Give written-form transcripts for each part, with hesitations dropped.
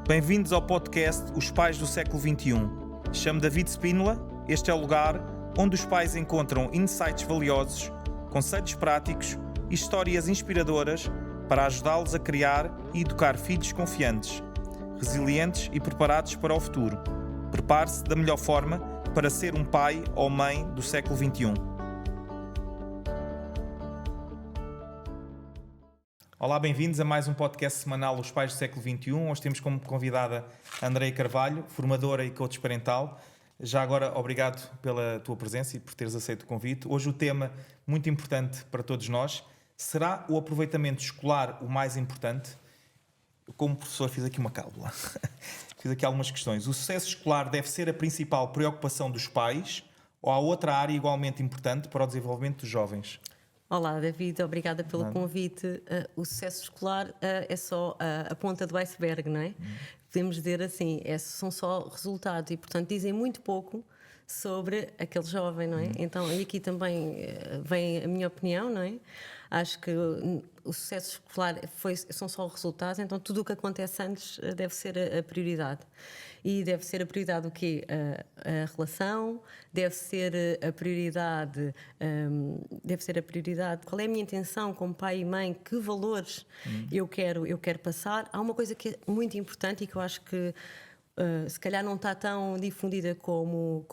Bem-vindos ao podcast Os Pais do Século XXI. Chamo David Spínola. Este é o lugar onde os pais encontram insights valiosos, conselhos práticos e histórias inspiradoras para ajudá-los a criar e educar filhos confiantes, resilientes e preparados para o futuro. Prepare-se da melhor forma para ser um pai ou mãe do século XXI. Olá, bem-vindos a mais um podcast semanal Os Pais do Século XXI. Hoje temos como convidada a Andreia Carvalho, formadora e coach parental. Já agora, obrigado pela tua presença e por teres aceito o convite. Hoje o tema, muito importante para todos nós, será o aproveitamento escolar o mais importante? Como professor fiz aqui uma cábula. Fiz aqui algumas questões. O sucesso escolar deve ser a principal preocupação dos pais ou há outra área igualmente importante para o desenvolvimento dos jovens? Olá, David, obrigada pelo convite. O sucesso escolar é só a ponta do iceberg, não é? Podemos dizer assim, são só resultados e, portanto, dizem muito pouco sobre aquele jovem, não é? Então, e aqui também vem a minha opinião, não é? Acho que o sucesso escolar são só resultados, então tudo o que acontece antes deve ser a prioridade. E deve ser a prioridade o quê? A relação, deve ser a prioridade, qual é a minha intenção como pai e mãe, que valores eu quero passar. Há uma coisa que é muito importante e que eu acho que se calhar não está tão difundida como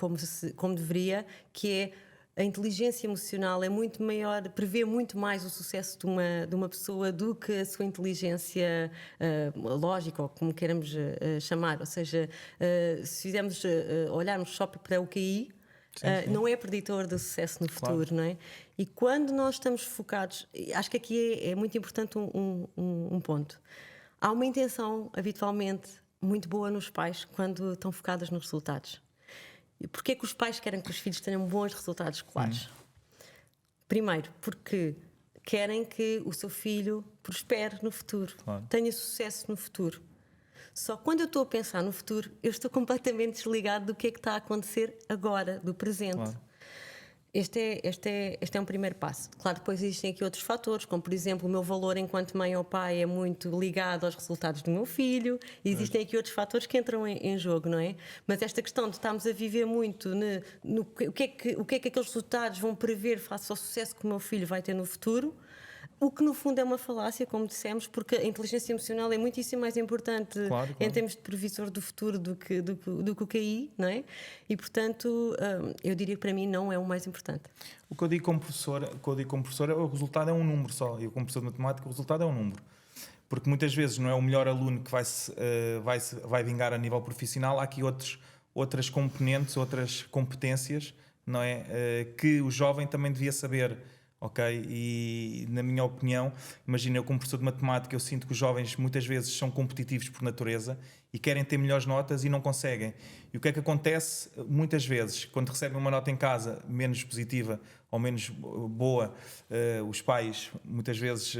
deveria, que é a inteligência emocional é muito maior, prevê muito mais o sucesso de uma pessoa do que a sua inteligência lógica, ou como queiramos chamar. Ou seja, se olharmos só para o QI, não é preditor do sucesso no futuro, não é? E quando nós estamos focados, acho que aqui é muito importante um ponto. Há uma intenção, habitualmente, muito boa nos pais quando estão focadas nos resultados. E porquê que os pais querem que os filhos tenham bons resultados escolares? Primeiro, porque querem que o seu filho prospere no futuro, tenha sucesso no futuro. Só quando eu estou a pensar no futuro, eu estou completamente desligado do que está a acontecer agora, do presente. Este é um primeiro passo. Claro, depois existem aqui outros fatores, como por exemplo o meu valor enquanto mãe ou pai é muito ligado aos resultados do meu filho. Existem aqui outros fatores que entram em jogo, não é? Mas esta questão de estarmos a viver muito no o que é que aqueles resultados vão prever face ao sucesso que o meu filho vai ter no futuro, o que no fundo é uma falácia, como dissemos, porque a inteligência emocional é muitíssimo mais importante em termos de previsor do futuro do que o QI, não é? E portanto, eu diria que para mim não é o mais importante. O que eu digo como professor, é o resultado é um número só. Eu como professor de matemática, o resultado é um número. Porque muitas vezes não é o melhor aluno que vai vingar a nível profissional. Há aqui outras componentes, outras competências, não é? Que o jovem também devia saber. Ok? E na minha opinião, imagina, eu como professor de matemática, eu sinto que os jovens muitas vezes são competitivos por natureza e querem ter melhores notas e não conseguem. E o que é que acontece muitas vezes? Quando recebem uma nota em casa menos positiva ou menos boa, os pais muitas vezes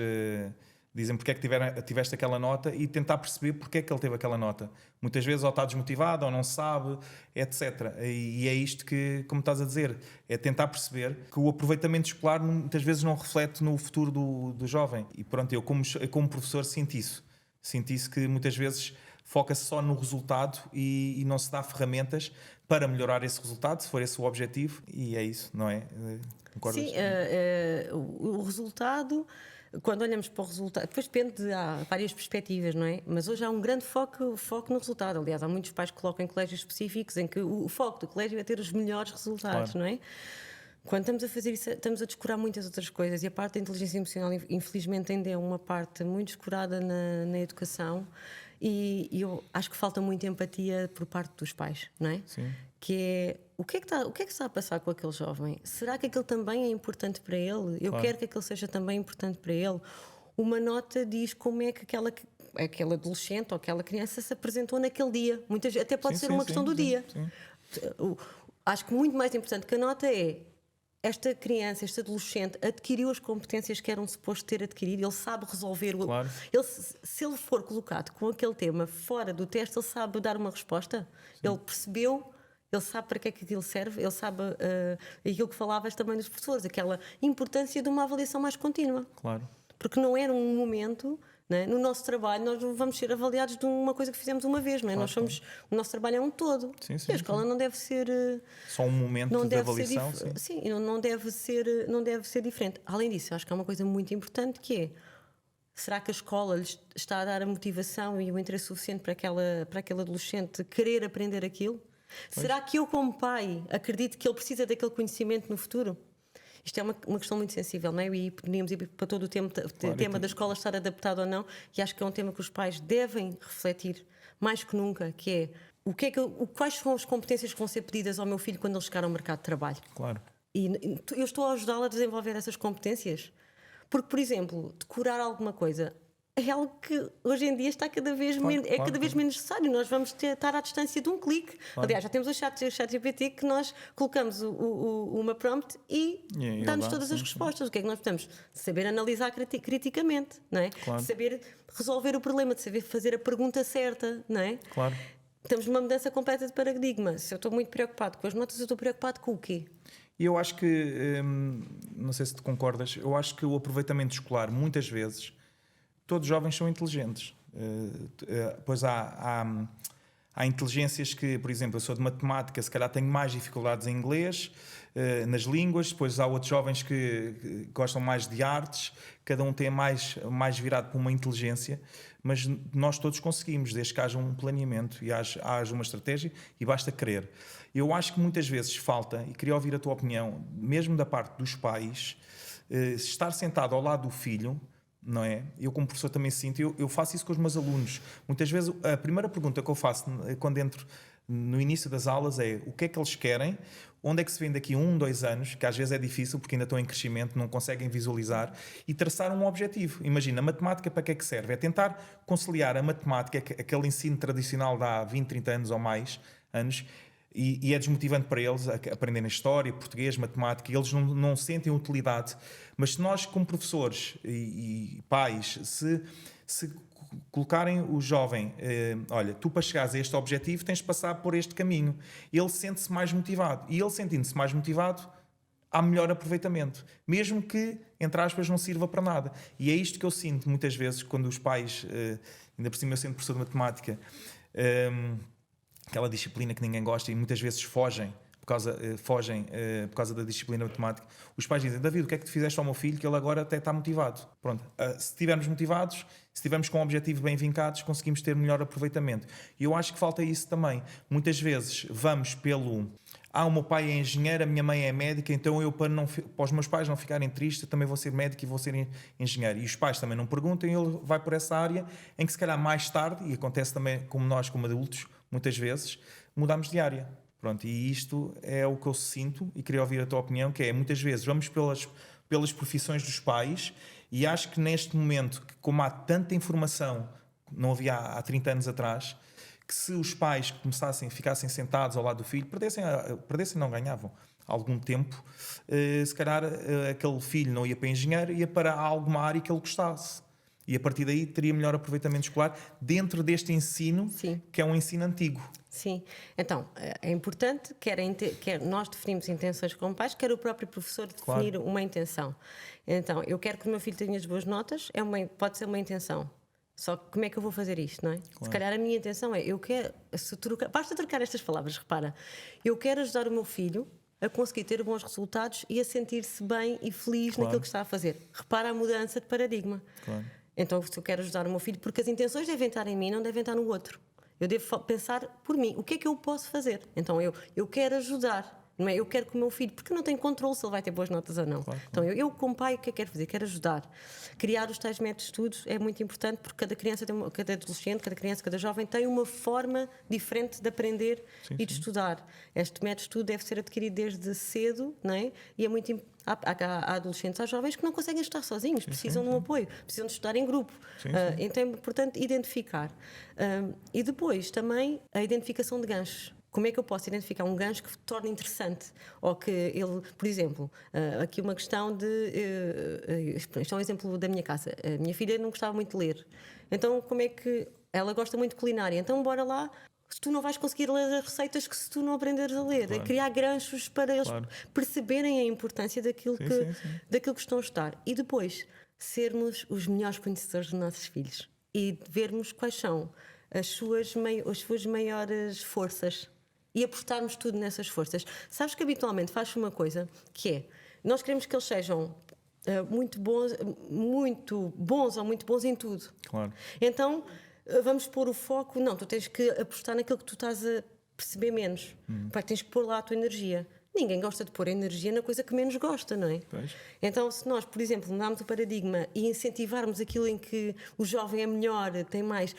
dizem porque é que tiveste aquela nota e tentar perceber porque é que ele teve aquela nota. Muitas vezes ou está desmotivado ou não sabe, etc. E é isto que, como estás a dizer, é tentar perceber que o aproveitamento escolar muitas vezes não reflete no futuro do jovem. E pronto, eu como professor sinto isso. Sinto isso que muitas vezes foca-se só no resultado e não se dá ferramentas para melhorar esse resultado, se for esse o objetivo. E é isso, não é? Concordas? Sim, o resultado... Quando olhamos para o resultado, depois depende, há várias perspectivas, não é? Mas hoje há um grande foco no resultado. Aliás, há muitos pais que colocam em colégios específicos em que o foco do colégio é ter os melhores resultados, não é? Quando estamos a fazer isso, estamos a descurar muitas outras coisas e a parte da inteligência emocional, infelizmente, ainda é uma parte muito descurada na educação e eu acho que falta muita empatia por parte dos pais, não é? Sim. Que é, o que é que está a passar com aquele jovem? Será que aquilo também é importante para ele? Eu quero que aquilo seja também importante para ele. Uma nota diz como é que aquele adolescente ou aquela criança se apresentou naquele dia. Até pode ser uma questão do dia. Sim. Acho que muito mais importante que a nota é esta criança, este adolescente adquiriu as competências que eram suposto ter adquirido, ele sabe resolver. Se ele for colocado com aquele tema fora do teste, ele sabe dar uma resposta. Ele percebeu, ele sabe para que é que aquilo serve, ele sabe aquilo que falavas também dos professores, aquela importância de uma avaliação mais contínua. Claro. Porque não era um momento Não é? No nosso trabalho, nós não vamos ser avaliados de uma coisa que fizemos uma vez, não é? Claro, Nós somos, o nosso trabalho é um todo. Sim, E a escola não deve ser. Só um momento Não de deve avaliação. ser sim, não deve ser diferente. Além disso, eu acho que há uma coisa muito importante que é: será que a escola lhes está a dar a motivação e o interesse suficiente para aquele adolescente querer aprender aquilo? Será que eu, como pai, acredito que ele precisa daquele conhecimento no futuro? Isto é uma questão muito sensível, não é? E podíamos ir para todo o tema da escola estar adaptado ou não, e acho que é um tema que os pais devem refletir mais que nunca, que é quais são as competências que vão ser pedidas ao meu filho quando ele chegar ao mercado de trabalho. Claro. E eu estou a ajudá-lo a desenvolver essas competências. Porque, por exemplo, decorar alguma coisa é algo que hoje em dia está cada vez menos necessário. Nós vamos estar à distância de um clique. Claro. Aliás, já temos o chat GPT que nós colocamos uma prompt e dá-nos todas as respostas. O que é que nós precisamos? Saber analisar criticamente, não é? Claro. Saber resolver o problema, de saber fazer a pergunta certa, não é? Claro. Estamos numa mudança completa de paradigma. Se eu estou muito preocupado com as notas, eu estou preocupado com o quê? E eu acho que, não sei se tu concordas, eu acho que o aproveitamento escolar, muitas vezes, todos os jovens são inteligentes. Pois há inteligências que, por exemplo, eu sou de matemática, se calhar tenho mais dificuldades em inglês, nas línguas, depois há outros jovens que gostam mais de artes, cada um tem mais virado para uma inteligência, mas nós todos conseguimos, desde que haja um planeamento e haja uma estratégia e basta querer. Eu acho que muitas vezes falta, e queria ouvir a tua opinião, mesmo da parte dos pais, estar sentado ao lado do filho, não é? Eu como professor também sinto, eu faço isso com os meus alunos. Muitas vezes a primeira pergunta que eu faço quando entro no início das aulas é: o que é que eles querem? Onde é que se vê daqui a 1, 2 anos? Que às vezes é difícil porque ainda estão em crescimento, não conseguem visualizar, e traçar um objetivo. Imagina, a matemática para que é que serve? É tentar conciliar a matemática, aquele ensino tradicional de há 20, 30 anos ou mais anos, e é desmotivante para eles aprenderem história, português, matemática, e eles não sentem utilidade. Mas se nós, como professores e pais, se colocarem o jovem, olha, tu para chegares a este objetivo tens de passar por este caminho, ele sente-se mais motivado. E ele sentindo-se mais motivado, há melhor aproveitamento. Mesmo que, entre aspas, não sirva para nada. E é isto que eu sinto muitas vezes quando os pais, ainda por cima eu sendo professor de matemática, aquela disciplina que ninguém gosta e muitas vezes fogem por causa da disciplina matemática. Os pais dizem: David, o que é que tu fizeste ao meu filho que ele agora até está motivado? Pronto. Se estivermos motivados, se estivermos com um objetivo bem vincados, conseguimos ter melhor aproveitamento. E eu acho que falta isso também. Muitas vezes vamos pelo: o meu pai é engenheiro, a minha mãe é médica, então eu, para os meus pais não ficarem tristes, eu também vou ser médico e vou ser engenheiro. E os pais também não perguntam, e ele vai por essa área em que se calhar mais tarde, e acontece também como nós, como adultos, muitas vezes, mudamos de área. Pronto, e isto é o que eu sinto, e queria ouvir a tua opinião, que é, muitas vezes vamos pelas profissões dos pais, e acho que neste momento, como há tanta informação, não havia há 30 anos atrás, que se os pais ficassem sentados ao lado do filho, perdessem não ganhavam algum tempo, se calhar aquele filho não ia para engenheiro, ia para alguma área que ele gostasse. E a partir daí teria melhor aproveitamento escolar dentro deste ensino, Sim. que é um ensino antigo. Sim, então é importante, quer nós definimos intenções como pais, quer o próprio professor definir uma intenção. Então, eu quero que o meu filho tenha as boas notas, pode ser uma intenção. Só que como é que eu vou fazer isto, não é? Claro. Se calhar a minha intenção é: basta trocar estas palavras, repara, eu quero ajudar o meu filho a conseguir ter bons resultados e a sentir-se bem e feliz naquilo que está a fazer. Repara a mudança de paradigma. Claro. Então, se eu quero ajudar o meu filho, porque as intenções devem estar em mim, não devem estar no outro. Eu devo pensar por mim, o que é que eu posso fazer? Então eu quero ajudar, não é? Eu quero que o meu filho, porque não tenho controle se ele vai ter boas notas ou não. Claro. Então eu como pai, o que é que quero fazer? Quero ajudar. Criar os tais métodos de estudos é muito importante, porque cada criança, cada adolescente, cada criança, cada jovem tem uma forma diferente de aprender e de estudar. Este método de estudo deve ser adquirido desde cedo, não é? E é muito importante. Há adolescentes, há jovens que não conseguem estar sozinhos, precisam de um apoio, precisam de estudar em grupo. Então é importante identificar. E depois também a identificação de ganchos. Como é que eu posso identificar um gancho que torne interessante? Ou que ele, por exemplo, aqui uma questão de... isto é um exemplo da minha casa. A minha filha não gostava muito de ler. Então, como é que... Ela gosta muito de culinária. Então, bora lá. Se tu não vais conseguir ler as receitas que se tu não aprenderes a ler. Claro. Criar ganchos para eles perceberem a importância daquilo que estão a estudar. E depois, sermos os melhores conhecedores dos nossos filhos e vermos quais são as suas maiores forças e apostarmos tudo nessas forças. Sabes que habitualmente faz uma coisa que é, nós queremos que eles sejam muito bons ou muito bons em tudo. Claro. Então vamos pôr o foco, não, tu tens que apostar naquilo que tu estás a perceber menos. Tens que pôr lá a tua energia. Ninguém gosta de pôr energia na coisa que menos gosta, não é? Pois. Então, se nós, por exemplo, mudarmos o paradigma e incentivarmos aquilo em que o jovem é melhor, tem mais,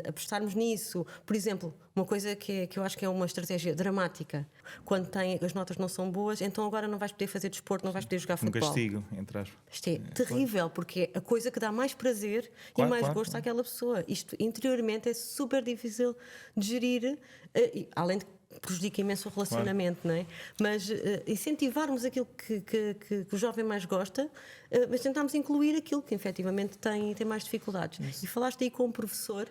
apostarmos nisso, por exemplo, uma coisa que eu acho que é uma estratégia dramática, quando as notas não são boas, então agora não vais poder fazer desporto, não vais poder jogar futebol. castigo, entre aspas. Isto é terrível, porque é a coisa que dá mais prazer e mais gosto àquela pessoa. Isto interiormente é super difícil de gerir, além de prejudica imenso o relacionamento, não é? Mas incentivarmos aquilo que o jovem mais gosta, mas tentarmos incluir aquilo que efetivamente tem mais dificuldades. Isso. E falaste aí com um professor.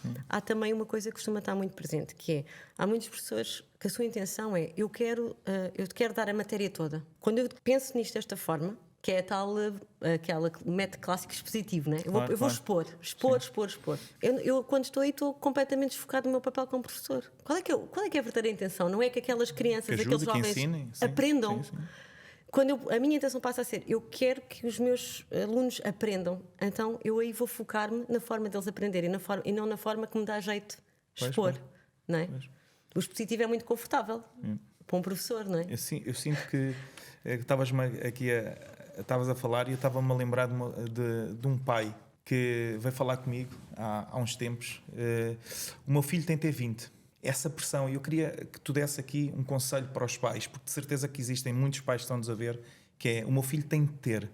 Sim. Há também uma coisa que costuma estar muito presente, que é, há muitos professores que a sua intenção é, eu quero dar a matéria toda. Quando eu penso nisto desta forma, que é aquela método clássico expositivo, né? Eu vou expor. Eu quando estou aí estou completamente desfocado no meu papel como professor. Qual é que é a verdadeira intenção? Não é que aquelas crianças, aqueles jovens aprendam. Sim. Quando a minha intenção passa a ser, eu quero que os meus alunos aprendam, então eu aí vou focar-me na forma deles aprenderem e não na forma que me dá jeito de expor. Não é? O expositivo é muito confortável para um professor, não é? Eu sinto que estavas a falar e eu estava-me a lembrar de um pai que veio falar comigo há uns tempos. O meu filho tem T20. Essa pressão, e eu queria que tu desse aqui um conselho para os pais, porque de certeza que existem muitos pais que estão-nos a ver, que é, o meu filho tem de ter.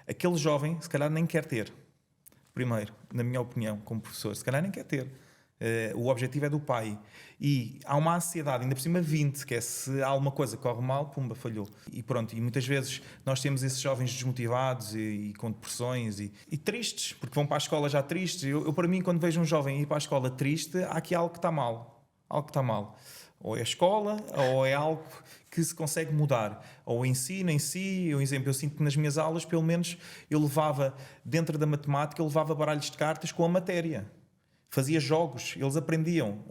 Aquele jovem, se calhar nem quer ter. Primeiro, na minha opinião, como professor, se calhar nem quer ter. O objetivo é do pai. E há uma ansiedade, ainda por cima 20, que é se há alguma coisa que corre mal, pumba, falhou. E pronto, e muitas vezes nós temos esses jovens desmotivados e com depressões e tristes, porque vão para a escola já tristes. Eu, para mim, quando vejo um jovem ir para a escola triste, há aqui algo que está mal. Algo que está mal. Ou é a escola, ou é algo que se consegue mudar. Ou o ensino em si. Eu sinto que nas minhas aulas, pelo menos, eu levava, dentro da matemática, eu levava baralhos de cartas com a matéria. Fazia jogos, eles aprendiam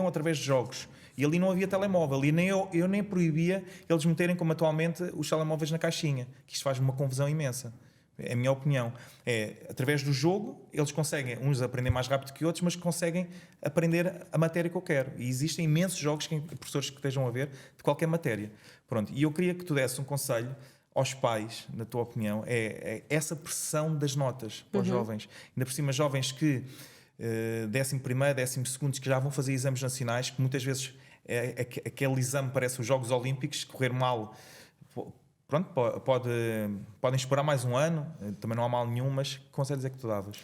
através de jogos. E ali não havia telemóvel. E eu nem proibia eles meterem, como atualmente, os telemóveis na caixinha. Que isto faz uma confusão imensa. É a minha opinião. Através do jogo, eles conseguem, uns aprender mais rápido que outros, mas conseguem aprender a matéria que eu quero. E existem imensos jogos, professores que estejam a ver, de qualquer matéria. Pronto. E eu queria que tu desse um conselho aos pais, na tua opinião, é essa pressão das notas para os jovens. Ainda por cima, jovens que 11º, 12º, que já vão fazer exames nacionais, que muitas vezes aquele exame parece os Jogos Olímpicos, correr mal... Pronto, podem esperar mais um ano, também não há mal nenhum, mas que conselhos é que tu davas?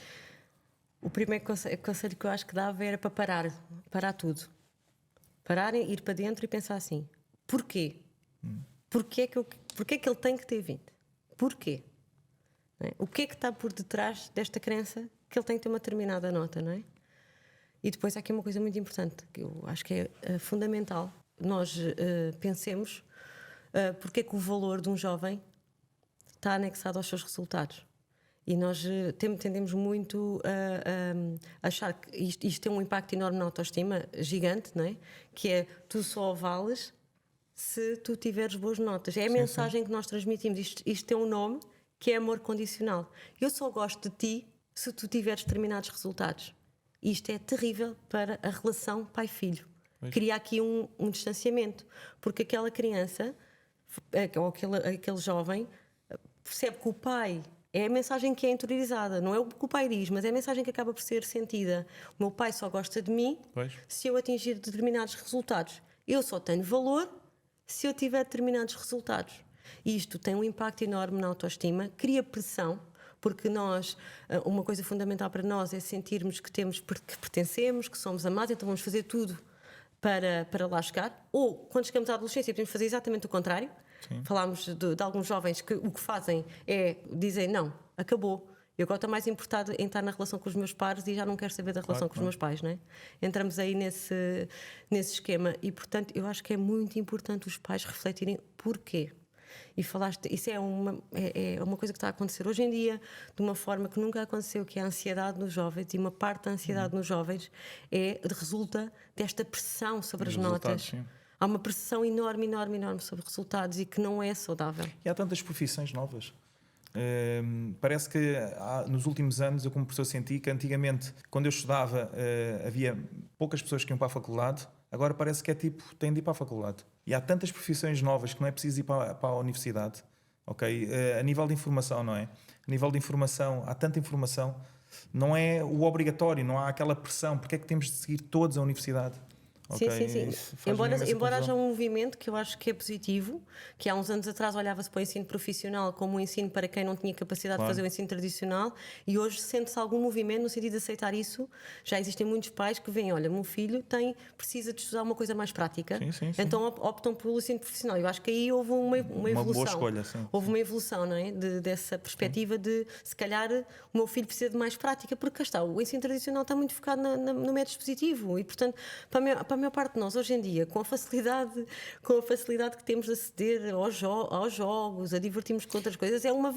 O primeiro conselho que eu acho que dava era para parar tudo. Parar, ir para dentro e pensar assim, porquê? Porquê que ele tem que ter 20? Porquê? Não é? O que é que está por detrás desta crença que ele tem que ter uma determinada nota, não é? E depois há aqui uma coisa muito importante, que eu acho que é fundamental. Nós pensemos porque é que o valor de um jovem está anexado aos seus resultados. E nós tendemos muito a achar que isto tem um impacto enorme na autoestima, gigante, não é? Que é, tu só vales se tu tiveres boas notas. É a mensagem que nós transmitimos. Isto tem um nome, que é amor condicional. Eu só gosto de ti se tu tiveres determinados resultados. E isto é terrível para a relação pai-filho. Cria aqui um distanciamento. Porque aquela criança... ou aquele jovem percebe que o pai é a mensagem que é interiorizada, não é o que o pai diz, mas é a mensagem que acaba por ser sentida. O meu pai só gosta de mim se eu atingir determinados resultados. Eu só tenho valor se eu tiver determinados resultados. E isto tem um impacto enorme na autoestima, cria pressão, porque uma coisa fundamental para nós é sentirmos que pertencemos, que somos amados, então vamos fazer tudo para lá chegar. Ou, quando chegamos à adolescência, podemos fazer exatamente o contrário. Sim. Falámos de alguns jovens que o que fazem é dizem, não, acabou. Eu agora estou mais importado em estar na relação com os meus pares e já não quero saber da relação com os meus pais, não é? Entramos aí nesse esquema. E, portanto, eu acho que é muito importante os pais refletirem porquê. E falaste, isso é uma coisa que está a acontecer hoje em dia de uma forma que nunca aconteceu, que é a ansiedade nos jovens, e uma parte da ansiedade nos jovens resulta desta pressão sobre as notas. Sim. Há uma pressão enorme sobre resultados e que não é saudável. E há tantas profissões novas. Parece que nos últimos anos eu como professor senti que antigamente, quando eu estudava, havia poucas pessoas que iam para a faculdade. Agora parece que têm de ir para a faculdade. E há tantas profissões novas que não é preciso ir para a universidade. Okay? A nível de informação, não é? A nível de informação, há tanta informação. Não é o obrigatório, não há aquela pressão. Porque é que temos de seguir todos a universidade? Okay? Sim. Embora haja um movimento que eu acho que é positivo, que há uns anos atrás olhava-se para o ensino profissional como um ensino para quem não tinha capacidade de fazer o ensino tradicional, e hoje sente-se algum movimento no sentido de aceitar isso. Já existem muitos pais que veem, olha, meu filho precisa de estudar uma coisa mais prática, sim. Então optam pelo ensino profissional. Eu acho que aí houve uma evolução. Uma boa escolha, sim. Houve uma evolução, não é? Dessa perspectiva de, se calhar, o meu filho precisa de mais prática, porque cá está, o ensino tradicional está muito focado no método dispositivo, e portanto, para a maior parte de nós hoje em dia, com a facilidade que temos de aceder aos jogos, a divertirmos com outras coisas, é uma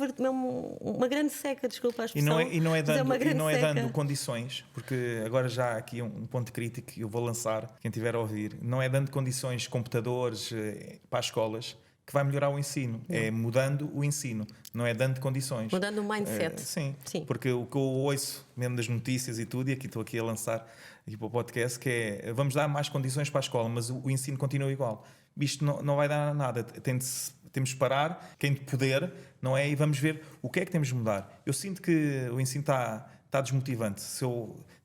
grande seca, desculpa a expressão. E não é dando condições, porque agora já há aqui um ponto crítico que eu vou lançar, quem estiver a ouvir, não é dando condições, computadores para as escolas que vai melhorar o ensino. Não. É mudando o ensino, não é dando condições. Mudando o mindset. Sim, porque o que eu ouço, mesmo das notícias e tudo, e aqui estou a lançar aqui para o podcast, que é, vamos dar mais condições para a escola, mas o ensino continua igual. Isto não vai dar nada. Temos de parar, quem de poder, não é? E vamos ver o que é que temos de mudar. Eu sinto que o ensino está desmotivante. Se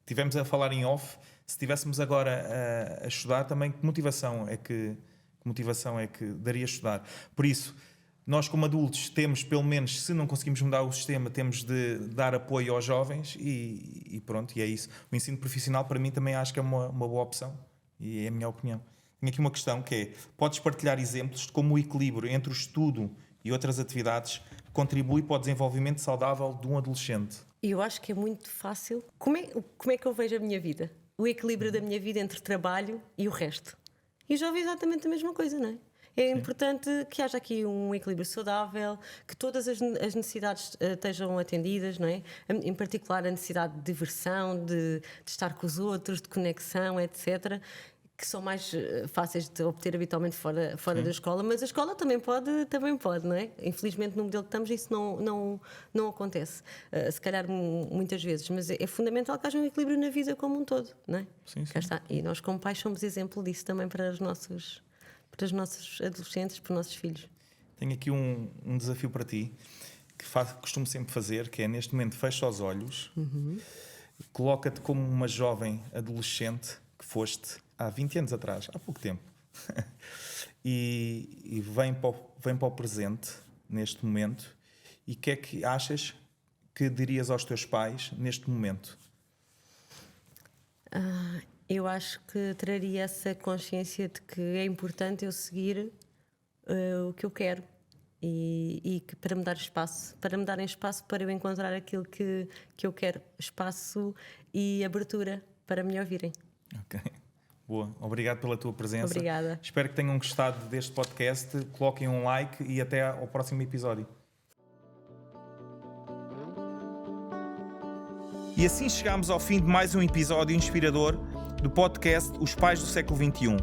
estivermos a falar em off, se estivéssemos agora a estudar, também que motivação é que daria estudar. Por isso, nós como adultos temos, pelo menos, se não conseguimos mudar o sistema, temos de dar apoio aos jovens e pronto, e é isso. O ensino profissional, para mim, também acho que é uma boa opção, e é a minha opinião. Tenho aqui uma questão que é, podes partilhar exemplos de como o equilíbrio entre o estudo e outras atividades contribui para o desenvolvimento saudável de um adolescente? Eu acho que é muito fácil. Como é que eu vejo a minha vida? O equilíbrio da minha vida entre trabalho e o resto. E os jovens exatamente a mesma coisa, não é? É importante que haja aqui um equilíbrio saudável, que todas as necessidades estejam atendidas, não é? Em particular a necessidade de diversão, de estar com os outros, de conexão, etc., que são mais fáceis de obter habitualmente fora da escola, mas a escola também pode, não é? Infelizmente no modelo que estamos isso não acontece, se calhar muitas vezes, mas é fundamental que haja um equilíbrio na vida como um todo, não é? Sim. Cá está. E nós como pais somos exemplo disso também para os nossos adolescentes, para os nossos filhos. Tenho aqui um desafio para ti, que costumo sempre fazer, que é neste momento fecha os olhos, coloca-te como uma jovem adolescente que foste há 20 anos atrás, há pouco tempo, e vem para o presente, neste momento, e o que é que achas que dirias aos teus pais neste momento? Eu acho que traria essa consciência de que é importante eu seguir o que eu quero e que para me darem espaço para eu encontrar aquilo que eu quero, espaço e abertura para me ouvirem. Ok. Boa, obrigado pela tua presença. Obrigada. Espero que tenham gostado deste podcast. Coloquem um like e até ao próximo episódio. E assim chegamos ao fim de mais um episódio inspirador do podcast Os Pais do Século XXI.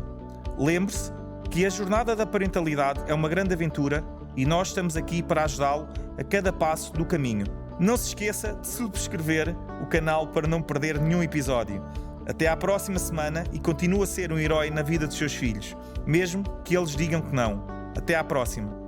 Lembre-se que a jornada da parentalidade é uma grande aventura e nós estamos aqui para ajudá-lo a cada passo do caminho. Não se esqueça de subscrever o canal para não perder nenhum episódio. Até à próxima semana e continue a ser um herói na vida dos seus filhos, mesmo que eles digam que não. Até à próxima.